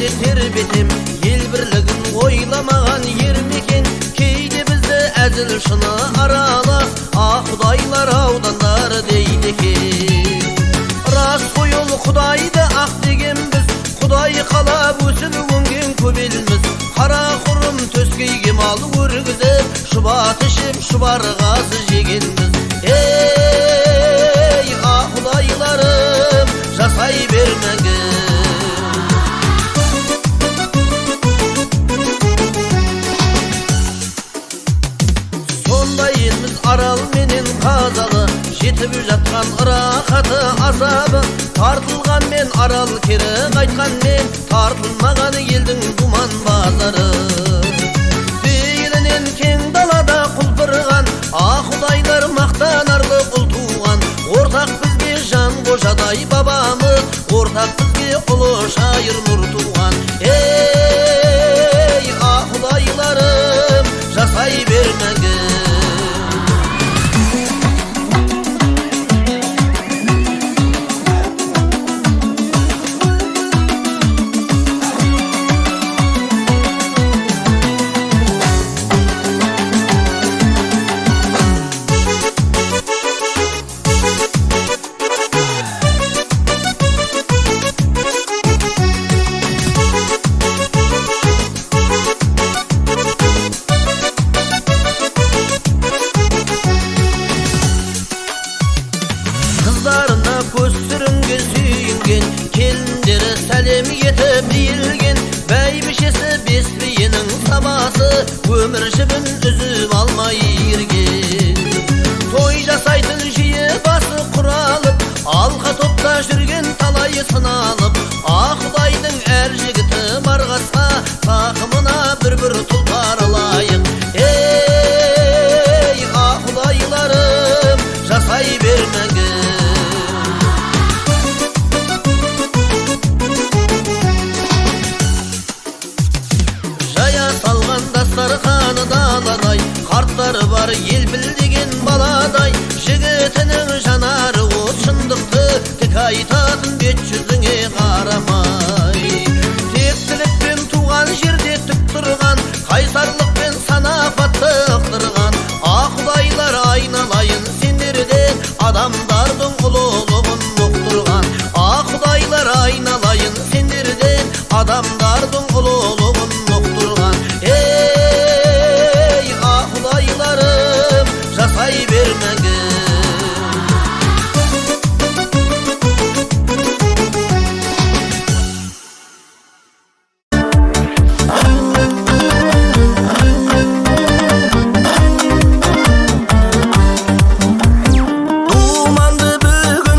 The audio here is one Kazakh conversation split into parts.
кейде тербетем, ел бірлігін ойламаған ермекен. Кейде бізді әзіл шыны аралас, Құдайлар аудандар дейді екен. Рас қой ол Құдайды ақ деген біз, Құдай қалап өсіп өнген көп елміз. Қара құрым төскейге мал өргізіп, шұбат ішіп шұбарғазы жегенбіз. Ей, Құдайларым, жасай бер мәңгі. Сондай елміз арал менен қазалы, жетіп жатқан рақаты азабы. Тартылған мен арал кері қайтқан мен, тартылмаған елдің думан базары. Бейілінен кең далада құлпырған, Құдайлар мақтанарлы ұл туған. Ортақ бізге жан қожадай бабамыз, ортақ бізге ұлы шайыр нұр туған. Ей, Құдайларым, жасай бер мәңгі. Қыздарына көз сүрінген сүйінген, келіндері сәлем етіп иілген. Бәйбішесі бес биенің сабасы, өмір жібін үзіп алмай ерген. Той жасайтын жиі басы құралып, алқа топта жүрген талайы сыналып. Құдайдың әр жігіті марғасқа, тақымына бір-бір тұлпар лайық. Ей, Құдайларым, жасай бер мәңгі. Дастарханы даладай, қарттары бар ел білдеген баладай. Жігітінің жанары от шындықты, тек айтатын бет жүзіңе қарамай. Тектілікпен туған жерде түк тұрған, қайсарлықпен санапатты ықтырған. Құдайлар айналайын сендерден, адамдардың ұлылығын ұқтырған. Құдайлар айналайын сендерден, адамдардың ұлылығын ұқтырған. Ей, Құдайларым, жасай бер мәңгі. Думанды бүгін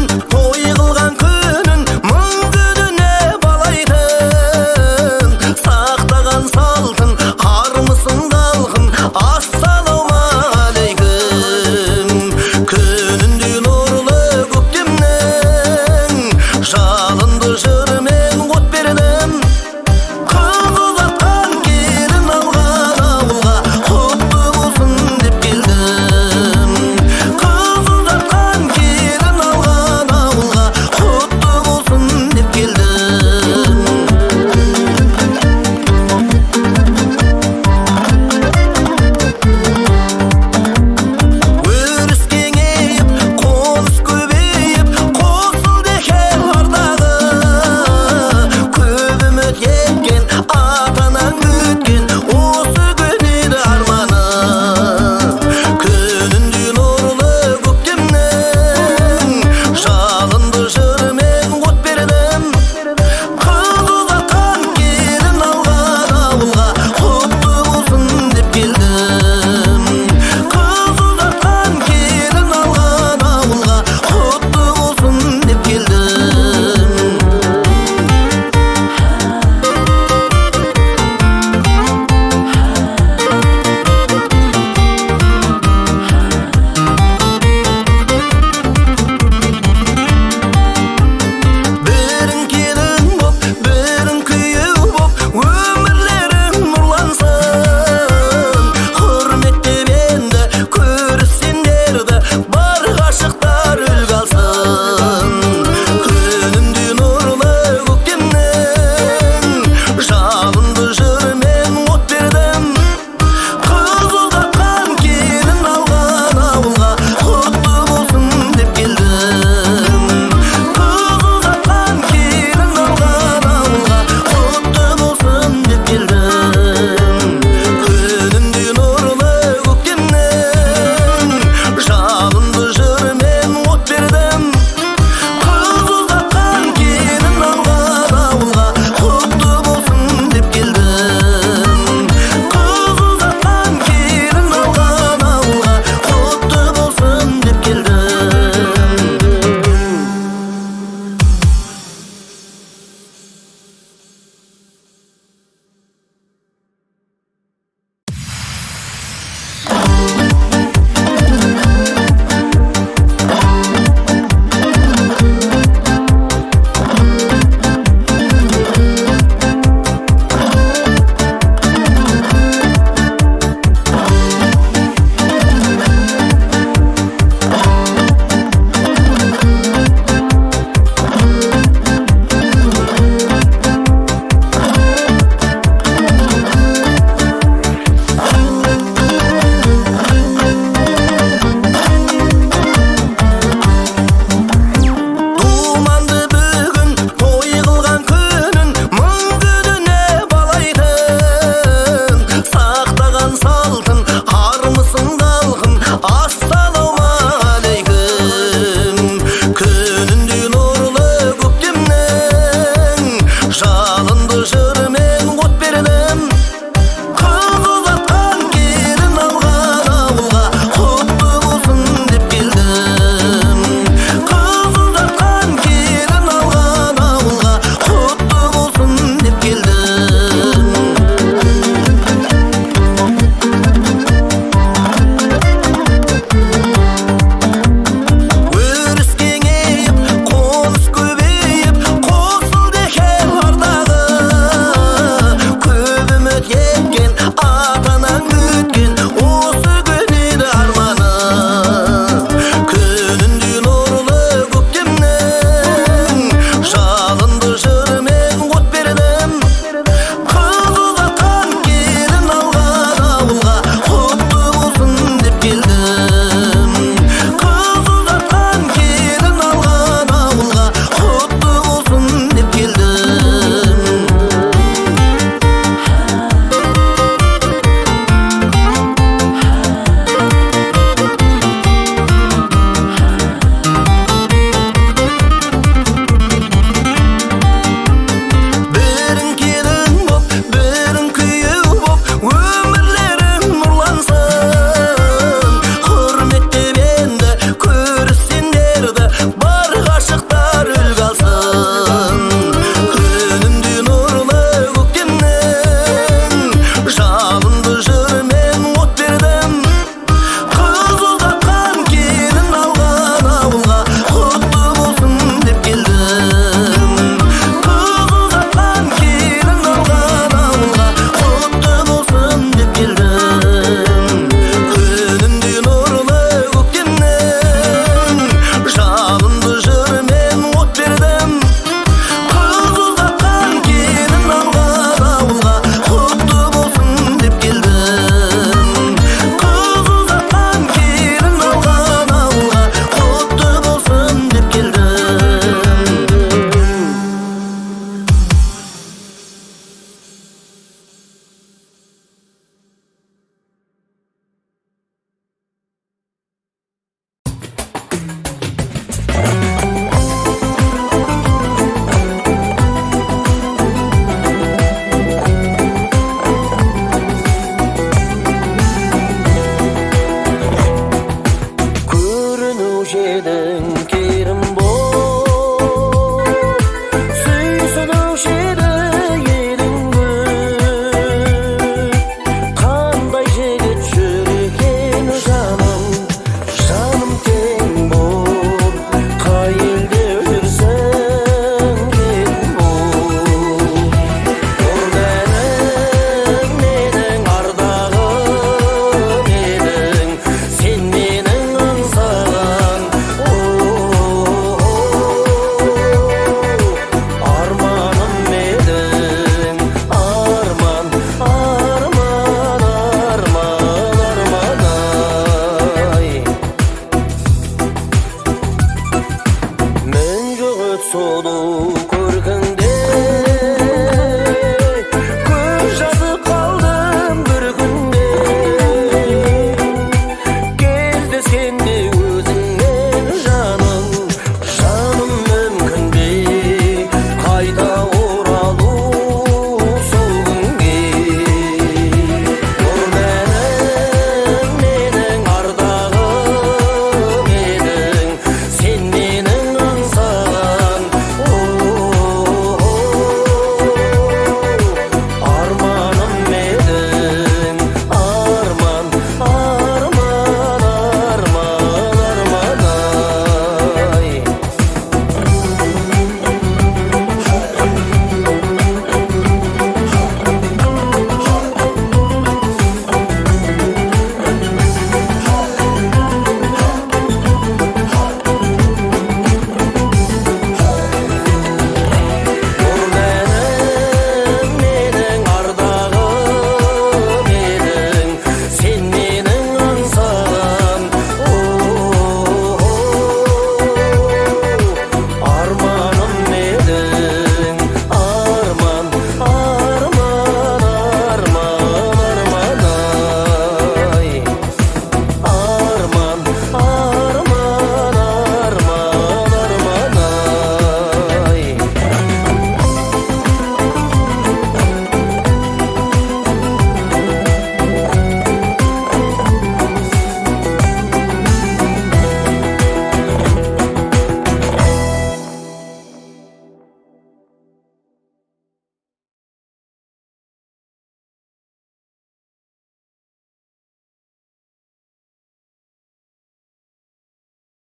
ау.